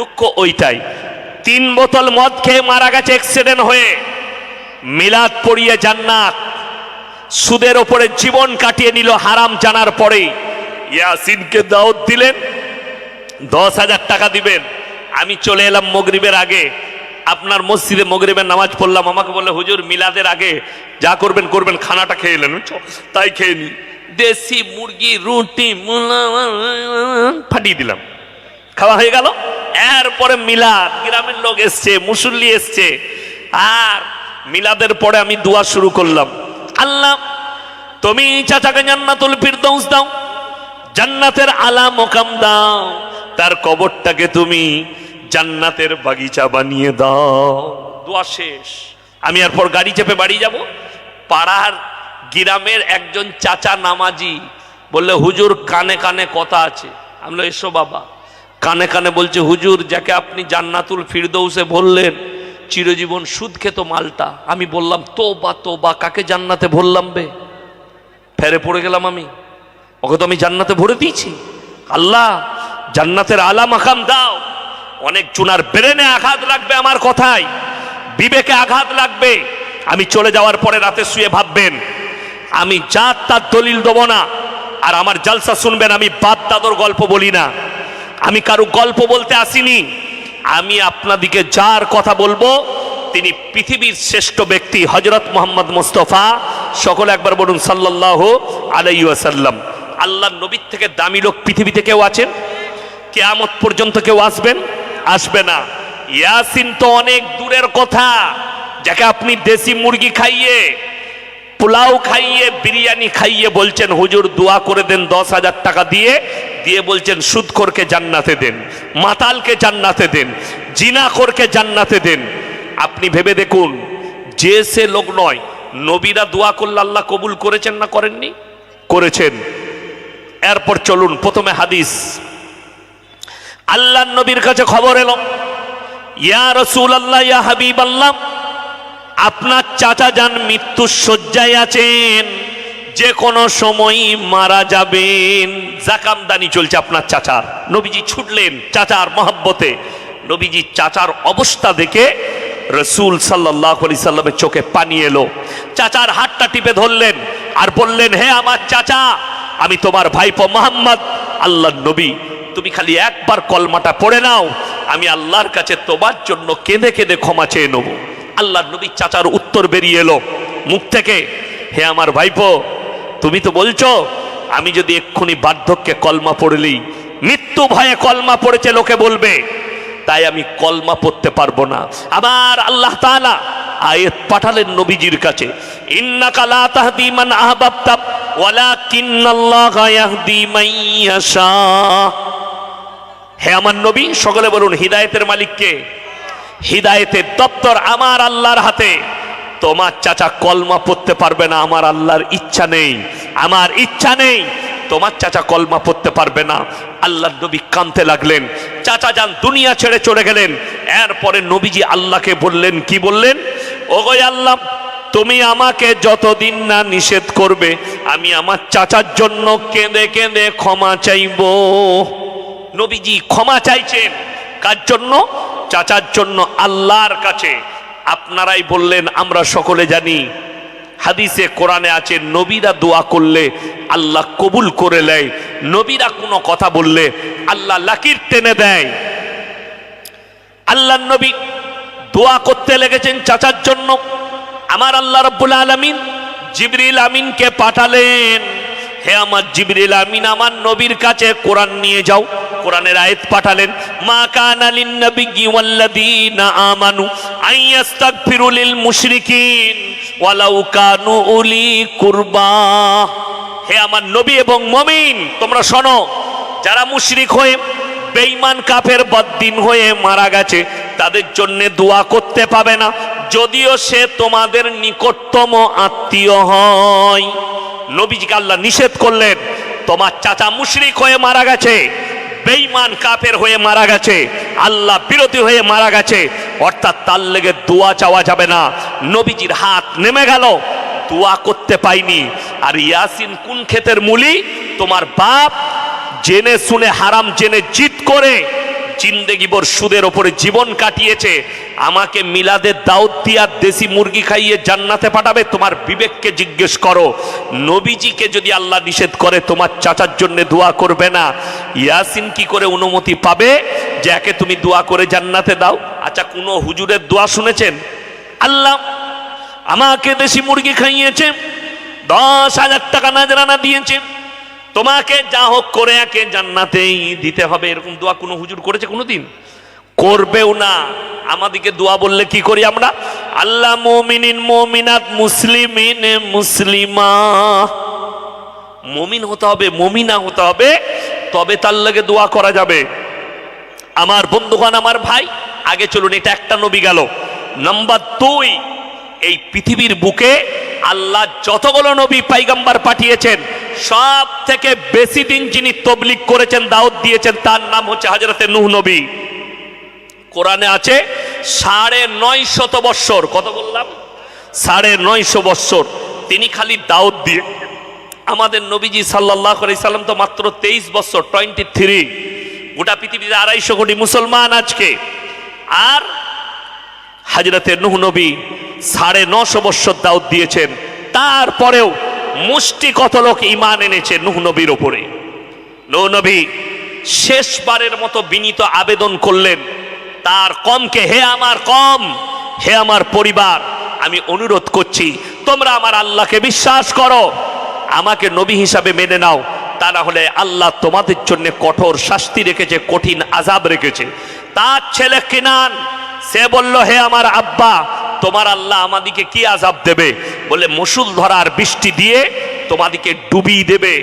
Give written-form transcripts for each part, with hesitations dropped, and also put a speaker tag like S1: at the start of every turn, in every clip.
S1: দুঃখ ওইটাই। 3 বোতল মদ খেয়ে মারা গেছে অ্যাক্সিডেন্ট হয়ে, মিলাদ পড়িয়ে জান্নাত। সুদের ওপরে জীবন কাটিয়ে নিল হারাম জানার পরে, ইয়াসিনকে দাওয়াত দিলেন 10,000 টাকা দিবেন। আমি চলে এলাম মাগরিবের আগে, আপনার মসজিদে মাগরিবের নামাজ পড়লাম। আমাকে বললে হুজুর মিলাদের আগে যা করবেন করবেন, খানাটা খেয়ে এলেন। তাই খেয়ে নি, দেশি মুরগি রুটি ফাটিয়ে দিলাম, খাওয়া হয়ে গেল। এরপরে মিলাদ, গ্রামের লোক এসছে, মুসল্লি এসছে, আর মিলাদের পরে আমি দোয়া শুরু করলাম, আল্লাহ তুমি চাচাকে জান্নাতুল ফিরদৌস দাও, জান্নাতের আলা মোকাম দাও, তার কবরটাকে তুমি জান্নাতের বাগিচা বানিয়ে দাও। দোয়া শেষ। আমি এরপর গাড়ি চেপে বাড়ি যাব। পাড়ার গ্রামের একজন চাচা নামাজি বললে, হুজুর কানে কানে কথা আছে। আমি বললাম, এসো বাবা। কানে কানে বলছে, হুজুর যাকে আপনি জান্নাতুল ফিরদৌসে বললেন চিরজীবন সুদ খেত মালটা। আমি বললাম, তোবা তোবা, কাকে জান্নাতে ভরলাম বে? ফেরে পড়ে গেলাম আমি। ওকে তো আমি জান্নাতে ভরে দিয়েছি। আল্লাহ জান্নাতের আলা মাকাম দাও। অনেক জুনার ব্রেনে আঘাত লাগবে আমার কথায়, বিবেকে আঘাত লাগবে। আমি চলে যাওয়ার পরে রাতে শুয়ে ভাববেন, আমি জাত তার দলিল দেবো না, আর আমার জালসা শুনবেন। আমি বাপ দাদর গল্প বলি না, আমি কারো গল্প বলতে আসিনি। আমি আপনাদিকে যার কথা বলবো তিনি পৃথিবীর শ্রেষ্ঠ ব্যক্তি, হযরত মুহাম্মদ মুস্তাফা। সকলে একবার বলুন সাল্লাল্লাহু আলাইহি ওয়াসাল্লাম। আল্লাহর নবীর থেকে দামি লোক পৃথিবীতে কেউ আছেন? কিয়ামত পর্যন্ত কেউ আসবেন? আসবে না। ইয়াসিন তো অনেক দূরের কথা, যাকে আপনি দেশি মুরগি খাইয়ে, পোলাও খাইয়ে, বিরিয়ানি খাইয়ে বলছেন হুজুর দোয়া করে দেন 10,000 টাকা দিয়ে বলছেন সুদখোরকে জান্নাতে দেন, মাতালকে জান্নাতে দেন, জিনাখোরকে জান্নাতে দেন। আপনি ভেবে দেখুন, যে সে লোক নয়। নবীরা দোয়া করলে আল্লাহ কবুল করেছেন না করেননি? করেছেন। এরপর চলুন, প্রথমে হাদিস। আল্লাহর নবীর কাছে খবর এলো, ইয়া রাসূলুল্লাহ, ইয়া হাবিবাল্লাহ, আপনার চাচা যান মৃত্যুর শয্যায় আছেন, যে কোনো সময় মারা যাবেন। জাকামদানি চলছে আপনার চাচার। নবীজি ছুটলেন চাচার মহব্বতে। নবীজি চাচার অবস্থা দেখে রাসূল সাল্লাল্লাহু আলাইহি সাল্লামের চোখে পানি এলো। চাচার হাতটা টিপে ধরলেন আর বললেন, হে আমার চাচা, আমি তোমার ভাইপো মুহাম্মদ, আল্লাহর নবী, তুমি খালি একবার কলমাটা পড়ে নাও, আমি আল্লাহর কাছে তোমার জন্য কেঁদে কেঁদে ক্ষমা চেয়ে নেব। আল্লাহর নবী চাচার উত্তর বেরিয়ে এলো মুখ থেকে, হে আমার ভাইপো, তুমি তো বলছো আমি যদি এক্ষুনি বার্ধক্যে কলমা পড়লি, মৃত্যু ভয়ে কলমা পড়েছে লোকে বলবে, তাই আমি কলমা পড়তে পারবো না। আবার আল্লাহ তাআলা আয়াত পাঠালেন নবীজির কাছে, ইন্নাকা লা তাহদি মান আহবাবতা ওয়ালাকিন্নাল্লাহা ইয়াহদি মান ইয়াশা। হে আমার নবী, সকলে বলুন হিদায়াতের মালিক কে? হিদায়াতের দপ্তর আমার আল্লাহর হাতে। তোমার চাচা কলমা পড়তে পারবে না, আমার আল্লাহর ইচ্ছা নেই, আমার ইচ্ছা নেই, তোমার চাচা কলমা পড়তে পারবে না। আল্লাহর নবী কাঁদতে লাগলেন। চাচা যান দুনিয়া ছেড়ে চলে গেলেন। এরপরে নবীজি আল্লাহকে বললেন, কি বললেন? ওগো আল্লাহ, তুমি আমাকে যতদিন না নিষেধ করবে, আমি আমার চাচার জন্য কেঁদে কেঁদে ক্ষমা চাইব। নবীজি ক্ষমা চাইছেন কার জন্য? চাচার জন্য, আল্লাহর কাছে। আপনারাই বললেন, আমরা সকলে জানি, হাদিসে কোরআনে আছে, নবীরা দোয়া করলে আল্লাহ কবুল করে নেয়। নবীরা কোনো কথা বললে আল্লাহ লাকির টেনে দেয়। আল্লাহর নবী দোয়া করতে লেগেছেন চাচার জন্য। আমার আল্লাহ রাব্বুল আলামিন জিবরিল আমিনকে পাঠালেন, হে আমার জিবরিল আমিন, আমার নবীর কাছে কোরআন নিয়ে যাও। কোরআনের আয়াত পাঠালেন, মা কানা লিন নাবিয়্যি ওয়াল্লাযীনা আমানু আইয়াস্তাগফিরু লিল মুশরিকিন ওয়ালাউ কানু উলি কুরবা। হে আমার নবী এবং মুমিন, তোমরা শোনো, যারা মুশরিক হয়ে, বেঈমান কাফের বদ্দিন হয়ে মারা গেছে, তাদের জন্য দোয়া করতে পাবে না, যদিও সে তোমাদের নিকটতম আত্মীয় হয়। নবীজিকে আল্লাহ নিষেধ করলেন, তোমার চাচা মুশরিক হয়ে মারা গেছে, বেঈমান কাফের হয়ে মারা গেছে, আল্লাহ বিরোধী হয়ে মারা গেছে, অর্থাৎ তার লেগে দোয়া চাওয়া যাবে না। নবীজির হাত নেমে গেল, দোয়া করতে পাইনি। আর ইয়াসিন কোন ক্ষেতের মুলি? তোমার বাপ জেনে শুনে, হারাম জেনে জিদ করে জিন্দেগিভর সুদের ওপরে জীবন কাটিয়েছে, আমাকে মিলাদের দাওয়াত দিয়া দেশি মুরগি খাইয়ে জান্নাতে পাঠাবে? তোমার বিবেককে জিজ্ঞেস করো। নবীজিকে যদি আল্লাহ নিষেধ করে তোমার চাচার জন্য দোয়া করবে না, ইয়াসিন কি করে অনুমতি পাবে যে একে তুমি দোয়া করে জান্নাতে দাও? আচ্ছা, কোনো হুজুরের দোয়া শুনেছেন? আল্লাহ আমাকে দেশি মুরগি খাইয়েছে, 10,000 টাকা নাজরানা দিয়েছে, তোমাকে যা হোক করে একে জান্নাতেই দিতে হবে, এরকম দোয়া কোনো হুজুর করেছে কোনোদিন? করবেও না। আমাদেরকে দোয়া বললে কি করি আমরা? আল্লাহ মুমিনিন মুমিনাত মুসলিমিন মুসলিমা, মুমিন হতে হবে, মুমিনা হতে হবে, তবে তার লাগে দোয়া করা যাবে। আমার বন্ধুগণ, আমার ভাই, আগে চলুন, এটা একটা নবী গেল। নাম্বার 2, এই পৃথিবীর বুকে আল্লাহ যতগুলো নবী পয়গম্বর পাঠিয়েছেন, সব থেকে বেশি দিন যিনি তবলিগ করেছেন, দাওয়াত দিয়েছেন, তার নাম হচ্ছে হযরতে নূহ নবী। কোরআনে আছে 950 বৎসর। কত বললাম? 950 বৎসর তিনি খালি দাওয়াত দিয়ে। আমাদের নবীজি সাল্লাল্লাহু আলাইহি সাল্লাম তো মাত্র 23 বছর, 23। গোটা পৃথিবীতে 250 কোটি মুসলমান আজকে, আর হযরতে নূহ নবী 950 বছর দাওয়াত দিয়েছেন। তারপরেও মুষ্টি কত লোক ঈমান এনেছে নূহ নবীর উপরে। নূহ নবী শেষবারের মতো বিনীত আবেদন করলেন তার কমকে, হে আমার কম, হে আমার পরিবার, আমি অনুরোধ করছি তোমরা আমার আল্লাহকে বিশ্বাস করো, আমাকে নবী হিসাবে মেনে নাও, তা না হলে আল্লাহ তোমাদের জন্য কঠোর শাস্তি রেখেছে, কঠিন আযাব রেখেছে। তার ছেলে কিনান, সে বলল, হে আমার আব্বা, তোমার আল্লাহ আমাদিকে কি আযাব দেবে? বলে, মুষল ধরার বৃষ্টি দিয়ে তোমাদিকে ডুবিয়ে দেবে,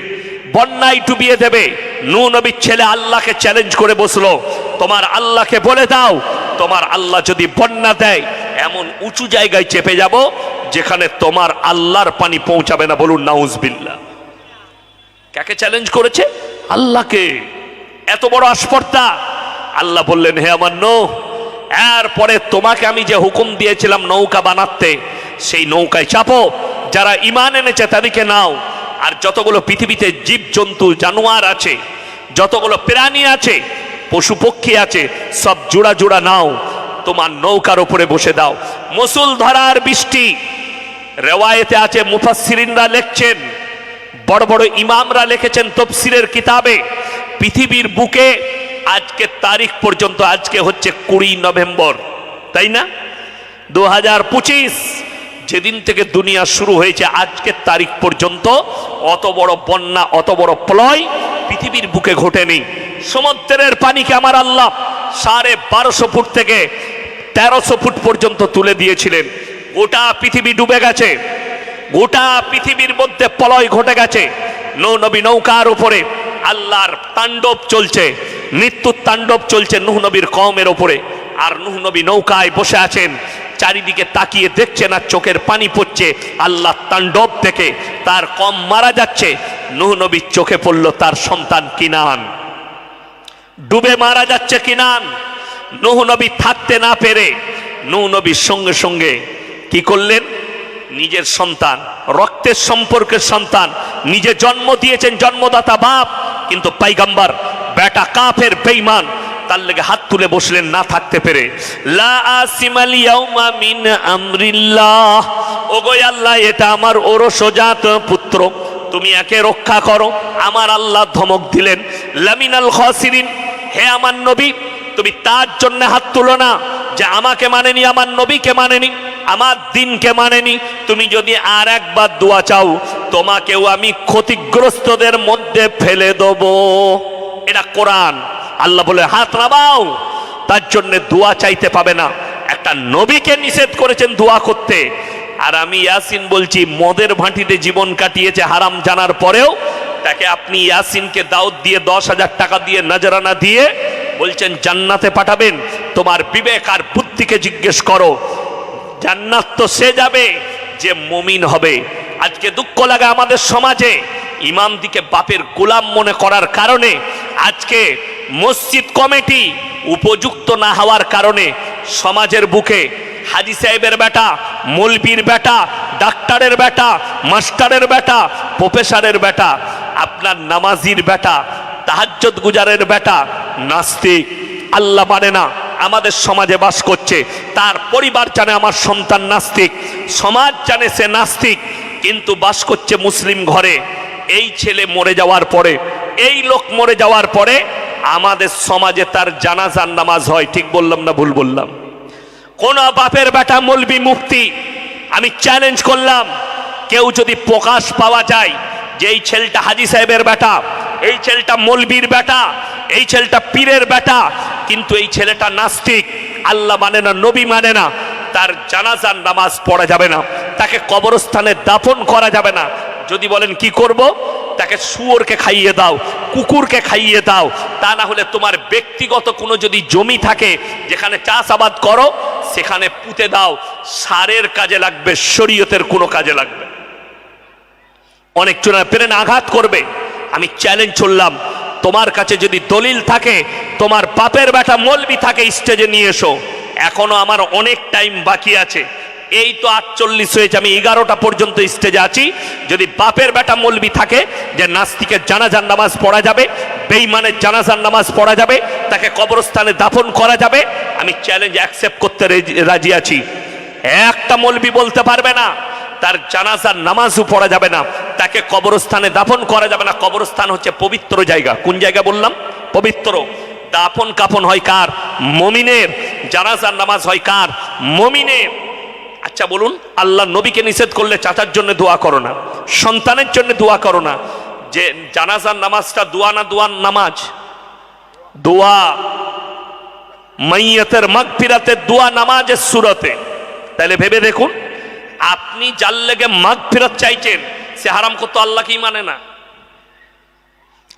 S1: বন্যায় ডুবিয়ে দেবে। নূহ নবীর ছেলে আল্লাহকে চ্যালেঞ্জ করে বসলো, তোমার আল্লাহকে বলে দাও, তোমার আল্লাহ যদি বন্যা দেয়, এমন উঁচু জায়গায় চেপে যাব যেখানে তোমার আল্লাহর পানি পৌঁছাবে না। বলুন নাউজুবিল্লাহ। কাকে চ্যালেঞ্জ করেছে? আল্লাহকে। এত বড় আসপর্দা। আল্লাহ বললেন, হে আমার নূহ, এরপরে তোমাকে আমি যে হুকুম দিয়েছিলাম নৌকা বানাতে, সেই নৌকায় চাপো, যারা ঈমান এনেছে তাদেরকে নাও, আর যতগুলো পৃথিবীতে জীব জন্তু জানোয়ার আছে, যতগুলো প্রাণী আছে, পশু পক্ষী আছে, সব জোড়া জোড়া নাও, তোমার নৌকার উপরে বসে দাও। মুষল ধরার বৃষ্টি। রেওয়ায়েতে আছে, মুফাসসিরিনরা লিখছেন, বড় বড় ইমামরা লিখেছেন তাফসীরের কিতাবে, পৃথিবীর বুকে আজকে তারিখ পর্যন্ত, আজকে হচ্ছে 20 নভেম্বর, তাই না? 2025, যেদিন থেকে দুনিয়া শুরু হয়েছে আজকের তারিখ পর্যন্ত অত বড় বন্যা, অত বড় প্রলয় পৃথিবীর বুকে ঘটেনি। সমুদ্রের পানিকে আমার আল্লাহ 1250 ফুট থেকে 1300 ফুট পর্যন্ত তুলে দিয়েছিলেন। গোটা পৃথিবী ডুবে গেছে, গোটা পৃথিবীর মধ্যে প্রলয় ঘটে গেছে। নূহ নবী নৌকার উপরে, আল্লাহর তাণ্ডব চলছে, মৃত্যুর তাণ্ডব চলছে নূহ নবীর কওমের উপরে, আর নূহ নবী নৌকায় বসে আছেন, চারিদিকে তাকিয়ে দেখছেন আর চোখের পানি পড়ছে আল্লাহ তাণ্ডব থেকে। তার কওম মারা যাচ্ছে, নূহ নবীর চোখে পড়ল তার সন্তান কিনান, ডুবে মারা যাচ্ছে কিনান। নূহ নবী থাকতে না পেরে নূহ নবীর সঙ্গে সঙ্গে কি করলেন? নিজের সন্তান, রক্তের সম্পর্কের সন্তান, নিজে জন্ম দিয়েছেন, জন্মদাতা বাপ, কিন্তু পয়গম্বর বেটা কাফের বেঈমান, তার লেগে হাত তুলে বসলেন না থাকতে পেরে। লা আসিমাল ইয়াউমা মিন আমরিল্লাহ, ওগো আল্লাহ, এটা আমার ওরসজাত পুত্র, তুমি একে রক্ষা করো। আমার আল্লাহ ধমক দিলেন, লামিনাল খাসিরিন, হে আমার নবী, তুমি তার জন্য হাত তুলো না যে আমাকে মানেনি, আমার নবীকে মানেনি, আমার দিনকে মানেনি। তুমি যদি আর একবার দোয়া চাও, তোমাকেও আমি ক্ষতিগ্রস্তদের মধ্যে ফেলে দেব। এটা কোরআন। আল্লাহ বলে হাত নামাও, তার জন্য দোয়া চাইতে পাবে না। একটা নবীকে নিষেধ করেছেন দোয়া করতে, আর আমি ইয়াসিন বলছি, মদের ভাঁটিতে জীবন কাটিয়েছে হারাম জানার পরেও তাকে আপনি ইয়াসিনকে দাওয়াত দিয়ে 10,000 টাকা দিয়ে নজরানা দিয়ে বলছেন জান্নাতে পাঠাবেন। তোমার বিবেক আর বুদ্ধিকে জিজ্ঞেস করো। জান্নাত তো সে যাবে যে মুমিন হবে। আজকে দুঃখ লাগে আমাদের সমাজে, ইমামদিকে বাপের গোলাম মনে করার কারণে, আজকে মসজিদ কমিটি উপযুক্ত না হওয়ার কারণে সমাজের বুকে হাজী সাহেবের বেটা, মৌলবীর বেটা, ডাক্তারের বেটা, মাস্টারের বেটা, প্রফেসরের বেটা, আপনার নামাজির বেটা, তাহাজ্জুদ গুজারের বেটা, নাস্তিক, আল্লাহ মানে না, আমাদের সমাজে বাস করছে, তার পরিবার জানে আমার সন্তান নাস্তিক, সমাজ জানে সে নাস্তিক, কিন্তু বাস করছে মুসলিম ঘরে। এই ছেলে মরে যাওয়ার পরে, এই লোক মরে যাওয়ার পরে আমাদের সমাজে তার জানাজার নামাজ হয়। ঠিক বললাম না ভুল বললাম? কোন বাপের বেটা মৌলবি মুফতি, আমি চ্যালেঞ্জ করলাম, কেউ যদি প্রকাশ পাওয়া যায় যে এই ছেলেটা হাজী সাহেবের বেটা, এই ছেলেটা মৌলবীর বেটা, এই ছেলেটা পীরের বেটা, কিন্তু এই ছেলেটা নাস্তিক, আল্লাহ মানে না, নবী মানে না, তার জানাজার নামাজ পড়া যাবে না, তাকে কবরস্থানে দাফন করা যাবে না। যদি বলেন কি করব, তাকে শুয়োরকে খাইয়ে দাও, কুকুরকে খাইয়ে দাও, তা না হলে তোমার ব্যক্তিগত কোনো যদি জমি থাকে যেখানে চাষাবাদ করো সেখানে পুঁতে দাও, সারের কাজে লাগবে, শরীয়তের কোনো কাজে লাগবে। অনেক জনের প্রেরণা আঘাত করবে। আমি চ্যালেঞ্জ করলাম, তোমার কাছে যদি দলিল থাকে, তোমার বাপের বেটা মৌলবি থাকে, স্টেজে নিয়ে এসো। এখনো আমার অনেক টাইম বাকি আছে, এই তো 48 হয়েছে, আমি 11টা পর্যন্ত স্টেজে আছি। যদি বাপের বেটা মৌলবি থাকে যে নাস্তিকের জানাজার নামাজ পড়া যাবে, বেঈমানের জানাজার নামাজ পড়া যাবে, তাকে কবরস্থানে দাফন করা যাবে, আমি চ্যালেঞ্জ অ্যাকসেপ্ট করতে রাজি আছি। একটা মৌলবি বলতে পারবে না তার জানাজার নামাজও পড়া যাবে না, তাকে কবরস্থানে দাফন করা যাবে না। কবরস্থান হচ্ছে পবিত্র জায়গা। কোন জায়গা বললাম? পবিত্র। দাফন কাফন হয় কার? মুমিনের। জানাজার নামাজ হয় কার? মুমিনের। আচ্ছা বলুন, আল্লাহ নবীকে নিষেধ করলে চাচার জন্য দোয়া করো না, সন্তানের জন্য দোয়া করো না, যে জানাজার নামাজটা দোয়া না দোয়ার নামাজ? দোয়া। মাইয়াতের মাগফিরাতের দোয়া নামাজের সুরতে। তাহলে ভেবে দেখুন, আপনি যার লেগে মাগফিরাত চাইছেন সে হারাম করতে আল্লাহকেই মানে না।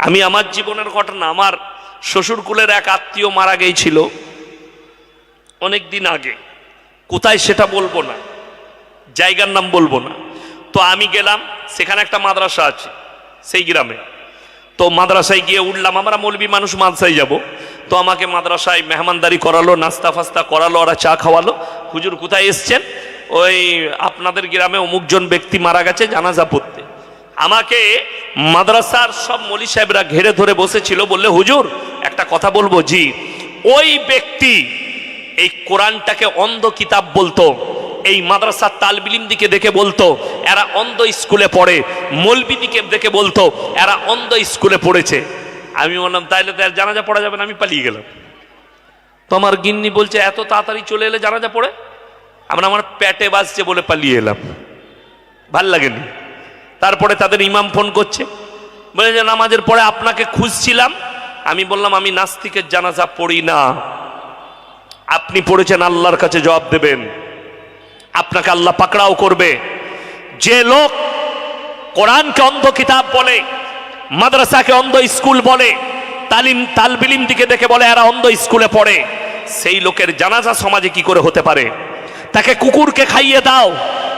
S1: আমি আমার জীবনের ঘটনা, আমার শ্বশুরকুলের এক আত্মীয় মারা গিয়েছিল অনেক দিন আগে, কোথায় সেটা বলবো না, জায়গার নাম বলবো না। তো আমি গেলাম, সেখানে একটা মাদ্রাসা আছে সেই গ্রামে। তো মাদ্রাসায় গিয়ে উঠলাম, আমরা মৌলবি মানুষ মাদ্রাসায় যাব, তো আমাকে মাদ্রাসায় মেহমানদারি করালো, নাস্তা ফাস্তা করালো, ওরা চা খাওয়ালো। হুজুর কোথায় এসছেন? ওই আপনাদের গ্রামে অমুকজন ব্যক্তি মারা গেছে, জানাজা পড়তে। আমাকে মাদ্রাসার সব মৌলী সাহেবরা ঘেরে ধরে বসেছিল, বললে হুজুর একটা কথা বলবো। জি। ওই ব্যক্তি এই কোরআনটাকে অন্ধ কিতাব বলতো, এই মাদ্রাসার তালবিলিম দিকে দেখে বলতো এরা অন্ধ স্কুলে পড়ে, মৌলবি দিকে দেখে বলতো এরা অন্ধ স্কুলে পড়েছে। আমি বললাম তাইলে তো আর জানাজা পড়া যাবে না, আমি পালিয়ে গেলাম। তো আমার গিন্নি বলছে এত তাড়াতাড়ি চলে এলে জানাজা পড়ে? আমার পেটে বাজছে বলে পালিয়ে এলাম, ভাল লাগেনি। তারপরে তাদের ইমাম ফোন করছে, বলে যে নামাজের পরে আপনাকে খুঁজছিলাম। আমি বললাম আমি নাস্তিকের জানাজা পড়ি না, আপনি পড়েছেন, আল্লাহর কাছে জবাব দেবেন, আপনাকে আল্লাহ পাকড়াও করবে। যে লোক কোরআনকে অন্ধ কিতাব বলে, মাদ্রাসাকে অন্ধ স্কুল বলে, তালবিলিম দিকে দেখে বলে এরা অন্ধ স্কুলে পড়ে, সেই লোকের জানাজা সমাজে কি করে হতে পারে? তাকে কুকুরকে খাইয়ে দাও,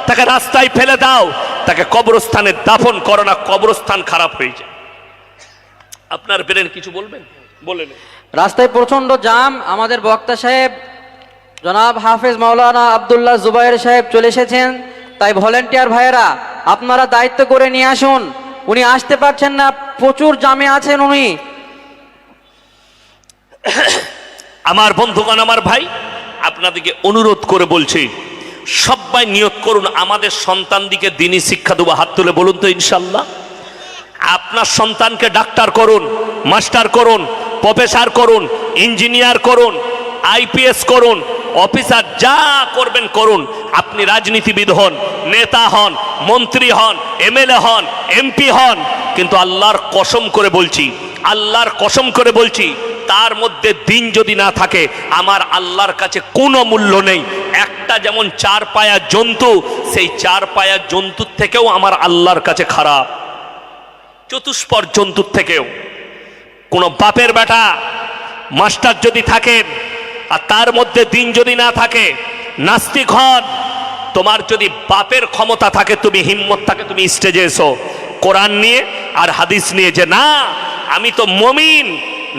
S1: তাকে রাস্তায় ফেলে দাও, তাকে কবরস্থানে দাফন করো না, কবরস্থান খারাপ হয়ে যায়। আপনার বেরেন কিছু বলবেন? বলেন।
S2: রাস্তায় প্রচন্ড জাম, আমাদের বক্তা সাহেব জনাব হাফেজ মাওলানা আব্দুল্লাহ জুবাইর সাহেব চলে এসেছেন, তাই ভলেন্টিয়ার ভাইয়েরা আপনারা দায়িত্ব করে নিয়ে আসুন। উনি আসতে পারছেন না, প্রচুর জামে আছেন উনি।
S1: আমার বন্ধুগণ, আমার ভাই, আপনাদেরকে অনুরোধ করে বলছি, সবাই নিয়ত করুন আমাদের সন্তান দিকে দিনী শিক্ষা দেবো। হাত তুলে বলুন তো ইনশাল্লাহ। আপনার সন্তানকে ডাক্তার করুন, মাস্টার করুন, প্রফেসর করুন, ইঞ্জিনিয়ার করুন, আইপিএস করুন, অফিসার, যা করবেন করুন। আপনি রাজনীতিবিদ হন, নেতা হন, মন্ত্রী হন, এমএলএ হন, এমপি হন, কিন্তু আল্লাহর কসম করে বলছি, আল্লাহর কসম করে বলছি, তার মধ্যে দিন যদি না থাকে আমার আল্লাহর কাছে কোনো মূল্য নেই। একটা যেমন চার পায়া জন্তু, সেই চার পায়া জন্তুর থেকেও আমার আল্লাহর কাছে খারাপ, চতুষ্পর জন্তুর থেকেও। কোন বাপের বেটা মাস্টার যদি থাকেন আর তার মধ্যে দিন যদি না থাকে, নাস্তিক হন। তোমার যদি বাপের ক্ষমতা থাকে, তুমি হিম্মত থাকে, তুমি স্টেজে এসো কোরআন নিয়ে আর হাদিস নিয়ে, যে না আমি তো মমিন,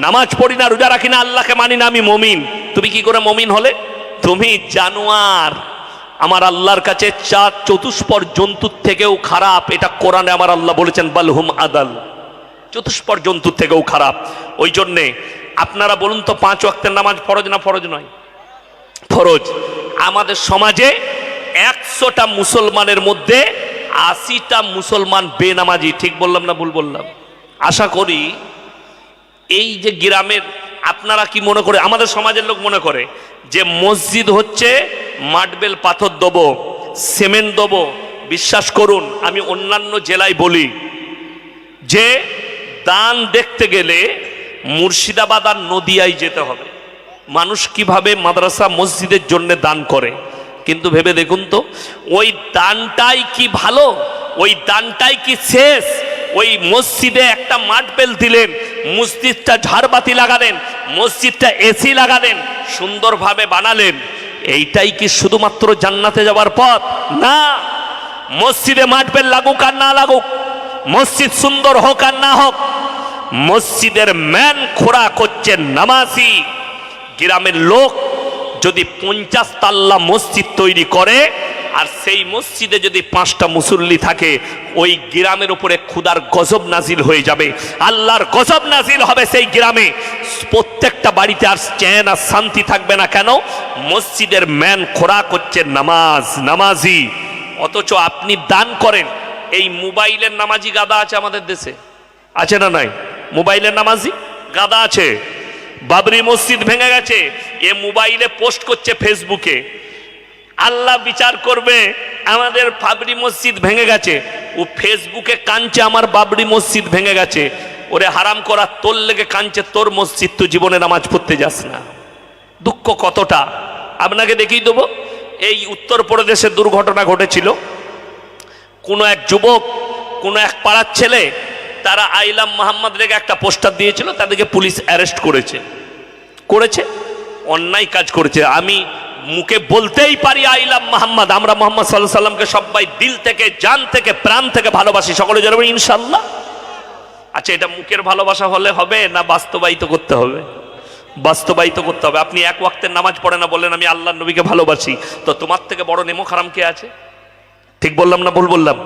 S1: নামাজ পড়ি না, রোজা রাখি না, আল্লাহকে মানি না, আমি মমিন। তুমি কি করে মমিন হলে? তুমি জানোয়ার। আমার আল্লাহর কাছে চার চতুষ্পর জন্তুর থেকেও খারাপ, এটা কোরআনে আমার আল্লাহ বলেছেন, বালহুম আদাল, চতুষ্পর জন্তুর থেকেও খারাপ। ওই জন্যে আপনারা বলুন তো 5 ওয়াক্তের নামাজ ফরজ না ফরজ নয়? ফরজ। আমাদের সমাজে 100টা মুসলমানের মধ্যে 80টা মুসলমান বেনামাজি। ঠিক বললাম না ভুল বললাম? আশা করি এই যে গ্রামের, আপনারা কি মনে করে, আমাদের সমাজের লোক মনে করে যে মসজিদ হচ্ছে মার্বেল পাথর দেবো, সিমেন্ট দেবো। বিশ্বাস করুন, আমি অন্যান্য জেলায় বলি যে দান দেখতে গেলে মুর্শিদাবাদ আর নদিয়ায় যেতে হবে। মানুষ কিভাবে মাদ্রাসা মসজিদের জন্য দান করে, কিন্তু ভেবে দেখুন তো, ওই দানটাই কি ভালো? ওই দানটাই কি শেষ? ওই মসজিদে একটা মার্বেল দিলেন, মসজিদটা ঝাড়বাতি লাগালেন, মসজিদটা এসি লাগালেন, সুন্দরভাবে বানালেন, এইটাই কি শুধুমাত্র জান্নাতে যাওয়ার পথ? না। মসজিদে মার্বেল লাগুক আর না লাগুক, মসজিদ সুন্দর হোক আর না হোক, মসজিদের ম্যান খোরাক হচ্ছে নামাজি। গ্রামের লোক যদি 50 তাল্লা মসজিদ তৈরি করে আর সেই মসজিদে যদি 5টা মুসল্লি থাকে, ওই গ্রামের উপরে খুদার গজব নাজিল হয়ে যাবে, আল্লাহর গজব নাজিল হবে সেই গ্রামে। প্রত্যেকটা বাড়িতে আর চ্যান আর শান্তি থাকবে না। কেন? মসজিদের ম্যান খোরাক হচ্ছে নামাজ, নামাজি। অথচ আপনি দান করেন। এই মোবাইলের নামাজি গাদা আছে আমাদের দেশে, আছে না নাই? মোবাইলের নামাজি গাদা আছে। বাবরি মসজিদ ভেঙে গেছে, এ মোবাইলে পোস্ট করছে ফেসবুকে। আল্লাহ বিচার করবে, আমাদের বাবরি মসজিদ ভেঙে গেছে, ও ফেসবুকে কাঁদছে আমার বাবরি মসজিদ ভেঙে গেছে। ওরে হারাম করা, তোর লেগে কাঁদছে তোর মসজিদ, তুই জীবনে নামাজ পড়তে যাস না। দুঃখ কতটা আপনাকে দেখিয়ে দেবো। এই উত্তরপ্রদেশে দুর্ঘটনা ঘটেছিল। কোনো এক যুবক, কোনো এক পাড়ার ছেলে, তারা আইলাম মোহাম্মদ রেগে একটা পোস্টার দিয়েছিল, তাদেরকে পুলিশ অ্যারেস্ট করেছে অন্যায় কাজ করেছে। আমি মুখে বলতেই পারি আইলাম মোহাম্মদ, আমরা মোহাম্মদ সাল্লাল্লাহু আলাইহি সাল্লামকে সবাই দিল থেকে, জান থেকে, প্রাণ থেকে ভালোবাসি। সকলে জানাবেন ইনশাআল্লাহ। আচ্ছা, এটা মুখের ভালোবাসা হলে হবে না বাস্তবায়িত করতে হবে? বাস্তবায়িত করতে হবে। আপনি 1 ওয়াক্তের নামাজ পড়ে না, বললেন আমি আল্লাহর নবীকে ভালোবাসি, তো তোমার থেকে বড় নেমো খারাম কে আছে? ঠিক বললাম না ভুল বললাম?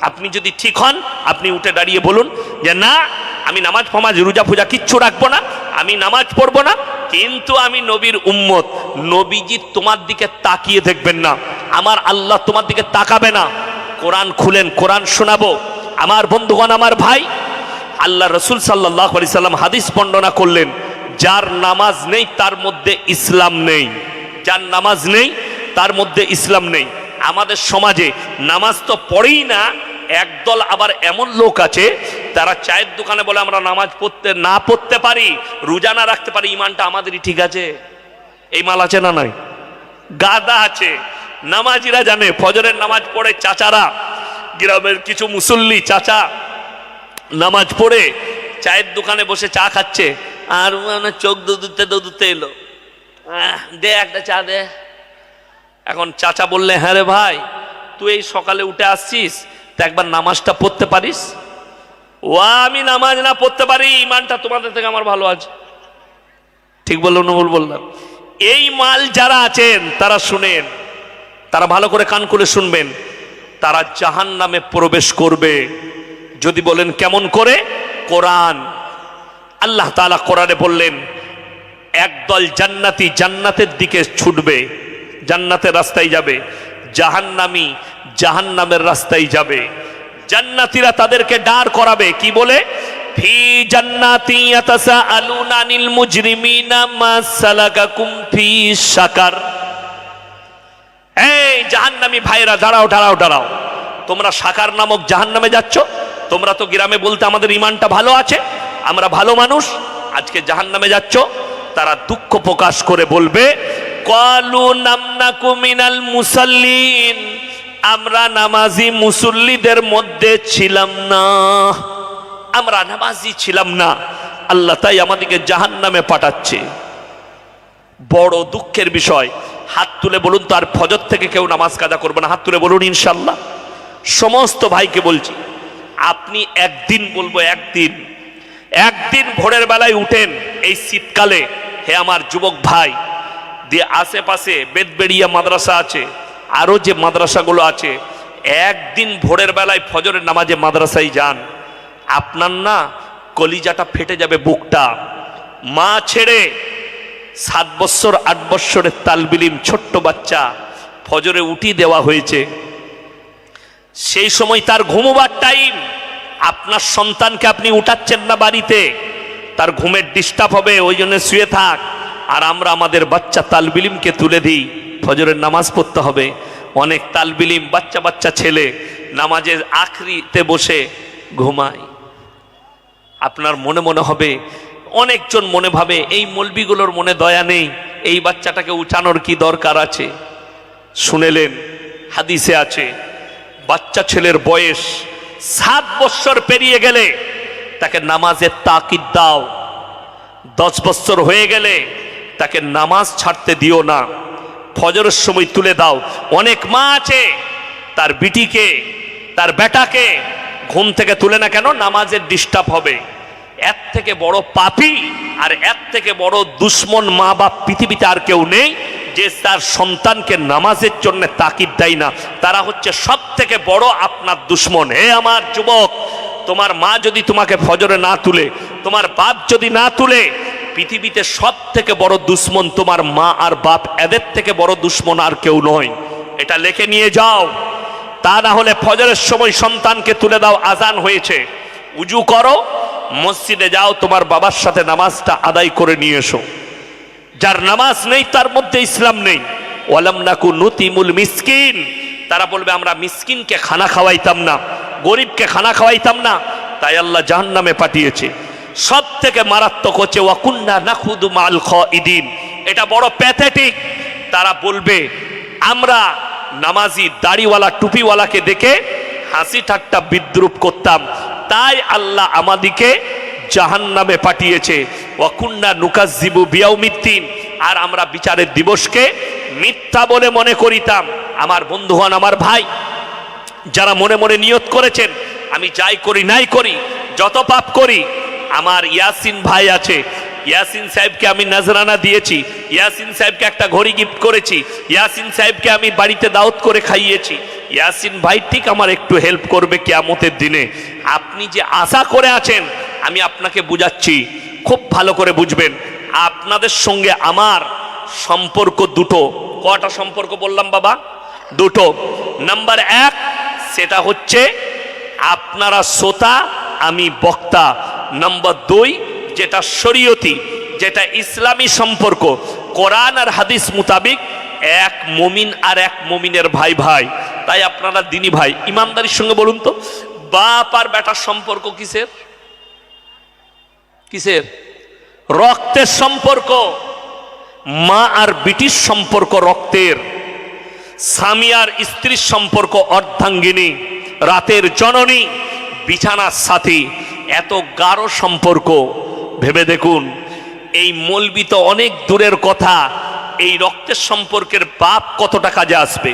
S1: আপনি যদি ঠিক হন, আপনি উঠে দাঁড়িয়ে বলুন যে না, আমি নামাজ ফামাজ রোজা পূজা কিচ্ছু রাখবো না, আমি নামাজ পড়বো না, কিন্তু আমি নবীর উম্মত। নবীজি তোমার দিকে তাকিয়ে দেখবেন না, আমার আল্লাহ তোমার দিকে তাকাবে না। কোরআন খুলেন, কোরআন শোনাবো। আমার বন্ধুগণ, আমার ভাই, আল্লাহ রসুল সাল্লাল্লাহু আলাইহি সাল্লাম হাদিস বর্ণনা করলেন, যার নামাজ নেই তার মধ্যে ইসলাম নেই। যার নামাজ নেই তার মধ্যে ইসলাম নেই। আমাদের সমাজে নামাজ তো পড়েই না, একদল আবার এমন লোক আছে, তারা চায়ের দোকানে বলে আমরা নামাজ পড়তে পারি, রোজা না রাখতে পারি, ইমানটা আমাদেরই ঠিক আছে। এই মাল আছে না নাই? গাদা আছে। নামাজিরা জানে, ফজরের নামাজ পড়ে চাচারা, গ্রামের কিছু মুসল্লি চাচা নামাজ পড়ে চায়ের দোকানে বসে চা খাচ্ছে, আর মানে চোখ দুধুতে এলো, দে একটা চা দে। এখন চাচা বললে, হ্যাঁ রে ভাই, তুই এই সকালে উঠে আসছিস, তা একবার নামাজটা পড়তে পারিস? ও, আমি নামাজ না পড়তে পারি, ইমানটা তোমাদের থেকে আমার ভালো আছে। ঠিক বললাম না ভুল বললাম? এই মাল যারা আছেন তারা শুনেন, তারা ভালো করে কান খুলে শুনবেন, তারা জাহান্নামে প্রবেশ করবে। যদি বলেন কেমন করে? কোরআন, আল্লাহ তাআলা কোরআনে বললেন, একদল জান্নাতি জান্নাতের দিকে ছুটবে, জান্নাতের রাস্তায় যাবে, জাহান্নামী জাহান্নামের রাস্তায় যাবে। জান্নাতীরা তাদেরকে দাঁড় করাবে, কি বলে? ফি জান্নাতি ইয়াতাসাআলুনা আনিল মুজরিমিনা মা সালাকাকুম ফি সাকার। এই জাহান্নামী ভাইরা, দাঁড়াও দাঁড়াও দাঁড়াও, তোমরা সাকার নামক জাহান্নামে যাচ্ছ? তোমরা তো গ্রামে বলতে আমাদের ইমানটা ভালো আছে, আমরা ভালো মানুষ, আজকে জাহান্নামে যাচ্ছ? তারা দুঃখ প্রকাশ করে বলবে, ক্বালু নামনাকু মিনাল মুসাল্লিন, আমরা নামাজি মুসল্লিদের মধ্যে ছিলাম না, আমরা নামাজি ছিলাম না, আল্লাহ তাই আমাদেরকে জাহান্নামে পাঠাচ্ছে। বড় দুঃখের বিষয়। হাত তুলে বলুন তো, আর ফজর থেকে কেউ নামাজ কাজা করবে না? হাত তুলে বলুন ইনশাল্লাহ। সমস্ত ভাইকে বলছি, আপনি একদিন, বলবো একদিন ভোরের বেলায় উঠেন এই শীতকালে, হে আমার যুবক ভাই, দিয়ে আশেপাশে বেদবেড়িয়া মাদ্রাসা আছে, আরো যে মাদ্রাসাগুলো আছে, একদিন ভোরের বেলায় ফজরের নামাজে মাদ্রাসায় যান, আপনার না কলিজাটা ফেটে যাবে, বুকটা। মা ছেড়ে 7 বছর 8 বছরের তালবিলিম ছোট্ট বাচ্চা ফজরে উঠিয়ে দেওয়া হয়েছে, সেই সময় তার ঘুমোবার টাইম। আপনার সন্তানকে আপনি উঠাচ্ছেন না বাড়িতে, তার ঘুমের ডিস্টার্ব হবে, ওই জন্য শুয়ে থাক। আর আমরা আমাদের বাচ্চা তালবিলিমকে তুলে দিই, ফজরের নামাজ পড়তে হবে। অনেক তালবিলিম বাচ্চা বাচ্চা ছেলে নামাজের আখরিতে বসে ঘুমায়। আপনার মনে মনে হবে, অনেকজন মনে ভাবে এই মলবিগুলোর মনে দয়া নেই, এই বাচ্চাটাকে উঠানোর কি দরকার আছে। শুনেলেন হাদিসে আছে, বাচ্চা ছেলের বয়স 7 বছর পেরিয়ে গেলে তাকে নামাজের তাকিদ দাও। 10 বছর হয়ে গেলে তাকে নামাজ ছাড়তে দিও না, ফজরের সময় তুলে দাও। অনেক মা আছে তার বিটিকে তার বেটাকে ঘুম থেকে তুলে না কেন, নামাজের ডিস্টার্ব হবে। এর থেকে বড় পাপী আর এর থেকে বড় দুশ্মন মা বাপ পৃথিবীতে আর কেউ নেই, যে তার সন্তানকে নামাজের জন্য তাকিদ দেয় না। তারা হচ্ছে সব থেকে বড় আপনার দুশ্মন। হে আমার যুবক, তোমার মা যদি তোমাকে ফজরে না তুলে, তোমার বাপ যদি না তুলে, পৃথিবীতে সব থেকে বড় দুশ্মন তোমার মা আর বাপ, এদের থেকে বড় দুশ্মন আর কেউ নয়। এটা লিখে নিয়ে যাও। তা না হলে ফজরের সময় সন্তানকে তুলে দাও, আজান হয়েছে, উজু করো, মসজিদে যাও, তোমার বাবার সাথে নামাজটা আদায় করে নিয়ে এসো। যার নামাজ নেই তার মধ্যে ইসলাম নেই। ওয়ালাম নাকু নুতিমুল মিসকিন, তারা বলবে আমরা মিসকিনকে খানা খাওয়াইতাম না, গরিবকে খানা খাওয়াইতাম না, তাই আল্লাহ জাহান্নামে পাঠিয়েছে। সব থেকে মারাত্মক হচ্ছে ওয়াকুন্না নাখুদু মাল খাইদিন। এটা বড় প্যাথেটিক। তারা বলবে আমরা নামাজি দাড়িওয়ালা টুপিওয়ালাকে দেখে হাসি ঠাট্টা বিদ্রুপ করতাম, তাই আল্লাহ আমাদিকে জাহান্নামে পাঠিয়েছে। ওয়াকুন্না নুকাজ্জিবু বিয়াউমিদ্দিন, আর আমরা বিচারের দিবসকে মিথ্যা বলে মনে করিতাম। আমার বন্ধুগণ, আমার ভাই, যারা মনে মনে নিয়ত করেছেন আমি যাই করি নাই করি, যত পাপ করি, আমার ইয়াসিন ভাই আছে, ইয়াসিন সাহেবকে আমি নজরানা দিয়েছি, ইয়াসিন সাহেবকে একটা ঘড়ি গিফট করেছি, ইয়াসিন সাহেবকে আমি বাড়িতে দাওয়াত করে খাইয়েছি। ইয়াসিন ভাই ঠিক আমার একটু হেল্প করবে কিয়ামতের দিনে। আপনি যে আশা করে আছেন, আমি আপনাকে বুঝাচ্ছি, খুব ভালো করে বুঝবেন। আপনাদের সঙ্গে আমার সম্পর্ক দুটো। কটা সম্পর্ক বললাম বাবা? দুটো। নাম্বার 1, সেটা হচ্ছে আপনারা শ্রোতা, আমি বক্তা। নাম্বার 2, যেটা শরীয়তি, যেটা ইসলামী সম্পর্ক, কোরআন আর হাদিস মোতাবিক এক মুমিন আর এক মুমিনের ভাই ভাই। তাই আপনারা দিনী ভাই, ইমানদারির সঙ্গে বলুন তো, বাপ আর বেটার সম্পর্ক কিসের? কিসের? রক্তের সম্পর্ক। মা আর বিটির সম্পর্ক রক্তের। স্বামী আর স্ত্রীর সম্পর্ক অর্ধাঙ্গিনী, রাতের জননী, বিছানার সাথী। এত গাঢ় সম্পর্ক। ভেবে দেখুন, এই মৌলবি তো অনেক দূরের কথা, এই রক্তের সম্পর্কের বাপ কতটা কাজে আসবে,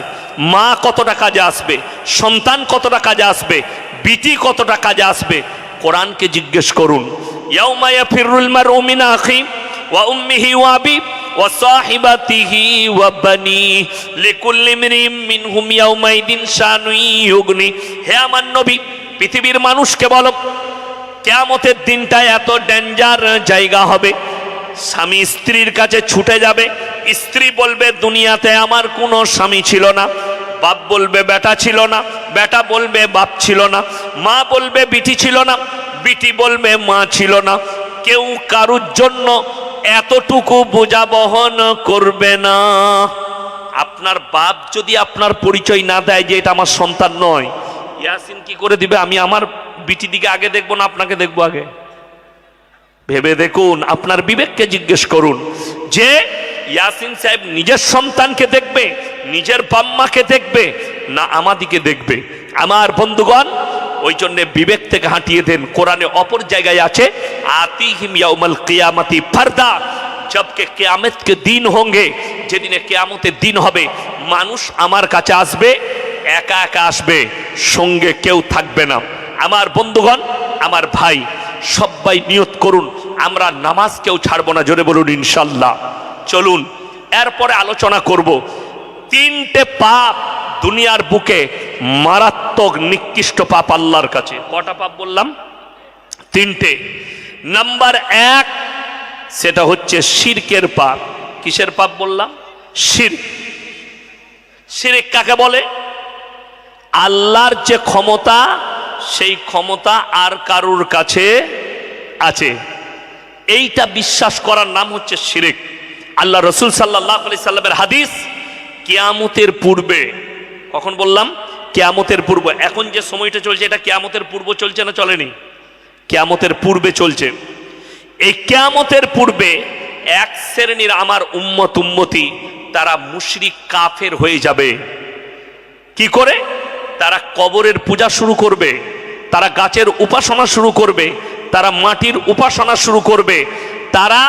S1: মা কতটা কাজে আসবে, সন্তান কতটা কাজে আসবে, বিটি কতটা কাজে আসবে। কোরআনকে জিজ্ঞেস করুন, ইয়াউমা ইয়াফিরুল মারউ মিন আখি ওয়া উম্মিহি ওয়া আবি ওয়া সাহিবাতিহি ওয়া বানি লিকুল্লি ইমরিম মিনহুম ইয়াউমাইদিন শানু ইউগনি। হে আমার নবী, পৃথিবীর মানুষকে বলো, কিয়ামতের দিনটা এত ডেঞ্জার জায়গা হবে। স্বামী স্ত্রীর কাছে ছুটে যাবে, স্ত্রী বলবে দুনিয়াতে আমার কোনো স্বামী ছিল না, বাপ বলবে বেটা ছিল না, বেটা বলবে বাপ ছিল না, মা বলবে বিটি ছিল না, বিটি বলবে মা ছিল না। কেউ কারুর জন্য এতটুকু বোঝা বহন করবে না। আপনার বাপ যদি আপনার পরিচয় না দেয় যে এটা আমার সন্তান নয়, ইয়াসিন কি করে দিবে? আমি আমার বিটি দিকে আগে দেখবো না আপনাকে দেখবো আগে? ভেবে দেখুন, আপনার বিবেককে জিজ্ঞেস করুন যে ইয়াসিন সাহেব নিজের সন্তানকে দেখবে, নিজের বাম্মাকে দেখবে, না আমাদিকে দেখবে? আমার বন্ধুগণ, ওই জন্য বিবেক থেকে হাঁটিয়ে দেন। কোরআনে অপর জায়গায় আছে, আতিহিম ইয়াউমাল কিয়ামতি ফারদা, জবকে কিয়ামত के दिन होंगे, যেদিনে কিয়ামতের দিন হবে, মানুষ আমার কাছে আসবে, একা একা আসবে, সঙ্গে কেউ থাকবে না। আমার বন্ধুগণ, আমার ভাই, সবাই নিয়ত করুন আমরা নামাজ কেউ ছাড়বো না। জোরে বলুন ইনশাল্লাহ। চলুন এরপরে আলোচনা করব 3টে পাপ দুনিয়ার বুকে মারাত্মক নিকৃষ্ট পাপ আল্লাহর কাছে। কটা পাপ বললাম? 3টে। নাম্বার 1, সেটা হচ্ছে শিরকের পাপ। কিসের পাপ বললাম? শিরক। শিরক কাকে বলে? আল্লাহর যে ক্ষমতা, সেই ক্ষমতা আর কারুর কাছে আছে, এইটা বিশ্বাস করার নাম হচ্ছে শিরক। আল্লাহ রসুল সাল্লাল্লাহু আলাইহি সাল্লামের হাদিস, কিয়ামতের পূর্বে, কখন বললাম? কিয়ামতের পূর্ব। এখন যে সময়টা চলছে এটা কিয়ামতের পূর্ব চলছে না চলেনি? কিয়ামতের পূর্বে চলছে। এই কিয়ামতের পূর্বে এক শ্রেণীর আমার উম্মতি তারা মুশরিক কাফের হয়ে যাবে। কি করে? তারা কবরের পূজা শুরু করবে, তারা গাছের উপাসনা শুরু করবে, তারা মাটির উপাসনা শুরু করবে, তারা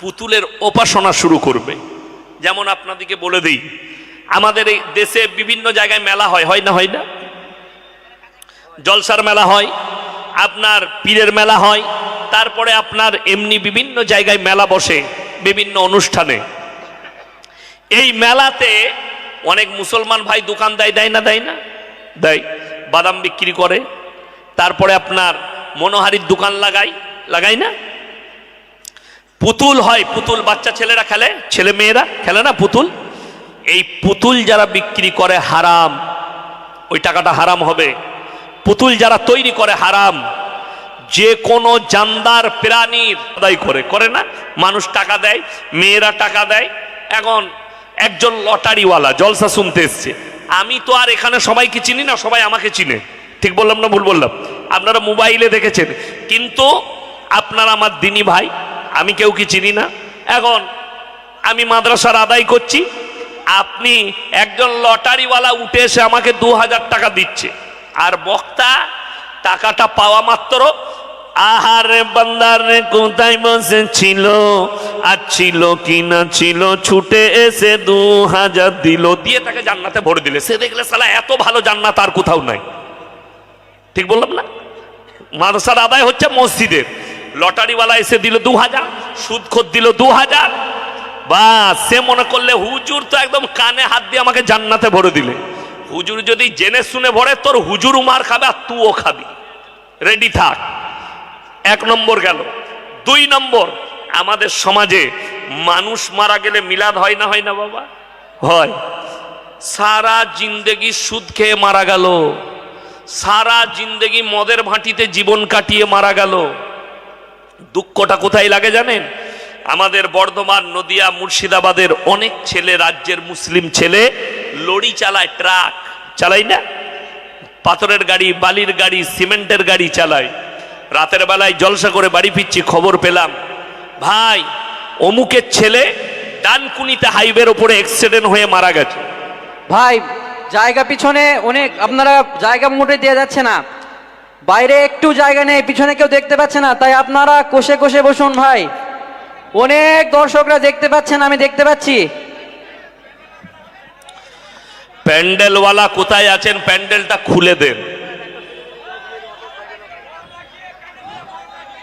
S1: পুতুলের উপাসনা শুরু করবে। যেমন আপনাদেরকে বলে দিই, আমাদের এই দেশে বিভিন্ন জায়গায় মেলা হয়, হয় না? হয় না? জলসার মেলা হয়, আপনার পীরের মেলা হয়, তারপরে আপনার এমনি বিভিন্ন জায়গায় মেলা বসে বিভিন্ন অনুষ্ঠানে। এই মেলাতে অনেক মুসলমান ভাই দোকান দেয়, দেয় না? দেয় না? দেয়। বাদাম বিক্রি করে, তারপরে আপনার মনোহারির দোকান লাগাই না? পুতুল হয়, পুতুল বাচ্চা ছেলেরা খেলে, ছেলে মেয়েরা খেলে না পুতুল? এই পুতুল যারা বিক্রি করে হারাম, ওই টাকাটা হারাম হবে। পুতুল যারা তৈরি করে হারাম। যে কোনো জানদার প্রাণীর আদায় করে না? মানুষ টাকা দেয়, মেয়েরা টাকা দেয়। এখন একজন লটারিওয়ালা জলসা শুনতে এসছে, আমি তো আর এখানে সবাইকে চিনি না, সবাই আমাকে চিনে। ঠিক বললাম না ভুল বললাম? আপনারা মোবাইলে দেখেছেন, কিন্তু আপনারা আমার দিনী ভাই, আমি কেউ কি চিনি না। এখন আমি মাদ্রাসার আদায় করছি, আপনি একজন লটারিওয়ালা উঠে এসে আমাকে 2000 টাকা দিচ্ছে, আর বক্তা টাকাটা পাওয়া মাত্র আহারে বান্দারে কোথায় বসেছিল, আর ছিল কি না ছিল, ছুটে এসে 2000 দিল, দিয়ে তাকে জান্নাতে ভরে দিলে। সে দেখলে সালা এত ভালো জান্নাত আর কোথাও নাই। ঠিক বললাম না? মাদ্রাসার আদায় হচ্ছে মসজিদের, লটারিওয়ালা এসে দিল 2000, সুদখোর দিল 2000, বাস সে মনে করলে হুজুর তো একদম কানে হাত দিয়ে আমাকে জান্নাতে ভরে দিলে। হুজুর যদি জেনে শুনে ভরে, তোর হুজুর মার খাবে আর তুও খাবি, রেডি থাক। 1 নম্বর গেল। 2 নম্বর, আমাদের সমাজে মানুষ মারা গেলে মিলাদ হয় না? হয় না বাবা? হয়। সারা জিন্দেগি সুদ খেয়ে মারা গেল, সারা জিন্দেগি মদের ভাঁটিতে জীবন কাটিয়ে মারা গেল। দুঃখটা কোথায় লাগে জানেন? আমাদের বর্ধমান, নদিয়া, মুর্শিদাবাদের অনেক ছেলে, রাজ্যের মুসলিম ছেলে লরি চালায়, ট্রাক চালায় না, পাথরের গাড়ি, বালির গাড়ি, সিমেন্টের গাড়ি চালায়। রাতের বেলায় জলসা করে বাড়ি ফিরছি, খবর পেলাম ভাই অমুকের ছেলে ডানকুনিতে হাইওয়ের ওপরে অ্যাক্সিডেন্ট হয়ে মারা গেছে।
S2: ভাই জায়গা পিছনে অনেক, আপনারা জায়গা মোটে দেওয়া যাচ্ছে না, বাইরে একটু জায়গা নেই, পিছনে কেউ দেখতে পাচ্ছে না, তাই আপনারা কোষে কোষে বসুন ভাই। অনেক দর্শকরা দেখতে পাচ্ছেন, আমি দেখতে পাচ্ছি।
S1: প্যান্ডেলওয়ালা কোথায় আছেন? প্যান্ডেলটা খুলে দেন।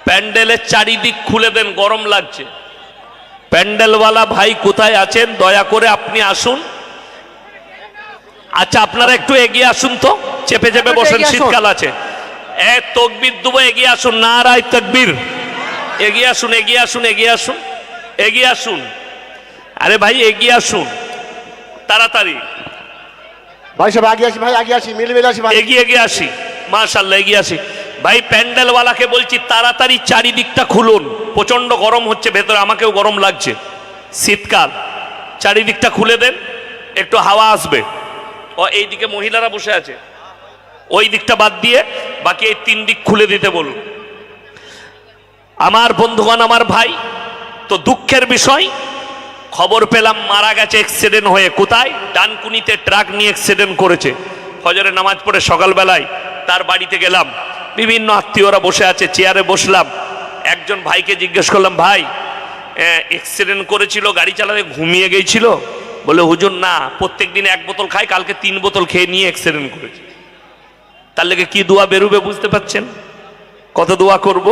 S1: প্যান্ডেলের চারিদিক খুলে দেন, গরম লাগছে। প্যান্ডেলওয়ালা ভাই কোথায় আছেন? দয়া করে আপনি আসুন। আচ্ছা আপনারা একটু এগিয়ে আসুন তো, চেপে চেপে বসেন, শীতকাল আছে। তকবীর দেবো, এগিয়ে আসুন, নারায়ে তাকবীর। এগিয়ে আসুন, এগিয়ে আসুন, এগিয়ে আসুন, এগিয়ে আসুন। আরে ভাই এগিয়ে আসুন তাড়াতাড়ি।
S3: ভাই সব আগে আসি, ভাই আগে আসি, মিলে আসি ভাই,
S1: এগিয়ে এগিয়ে আসি। মাশাআল্লাহ, এগিয়ে আসি ভাই। প্যান্ডেলওয়ালাকে বলছি তাড়াতাড়ি চারিদিকটা খুলুন, প্রচন্ড গরম হচ্ছে ভেতরে, আমাকেও গরম লাগছে, শীতকাল। চারিদিকটা খুলে দেন, একটু হাওয়া আসবে। ও এইদিকে মহিলারা বসে আছে, ওই দিকটা বাদ দিয়ে বাকি এই 3 দিক খুলে দিতে বলুন। আমার বন্ধুগণ, আমার ভাই, তো দুঃখের বিষয়, খবর পেলাম মারা গেছে অ্যাক্সিডেন্ট হয়ে। কোথায়? ডানকুনিতে ট্রাক নিয়ে অ্যাক্সিডেন্ট করেছে। ফজরের নামাজ পড়ে সকালবেলায় তার বাড়িতে গেলাম, বিভিন্ন আত্মীয়রা বসে আছে, চেয়ারে বসলাম। একজন ভাইকে জিজ্ঞেস করলাম, ভাই অ্যাক্সিডেন্ট করেছিল, গাড়ি চালাতে ঘুমিয়ে গিয়েছিল? বলে হুজুর না, প্রত্যেক দিন 1 বোতল খায়, কালকে 3 বোতল খেয়ে নিয়ে অ্যাক্সিডেন্ট করেছে। তার লেগে কি দোয়া বেরোবে বুঝতে পারছেন? কত দোয়া করব?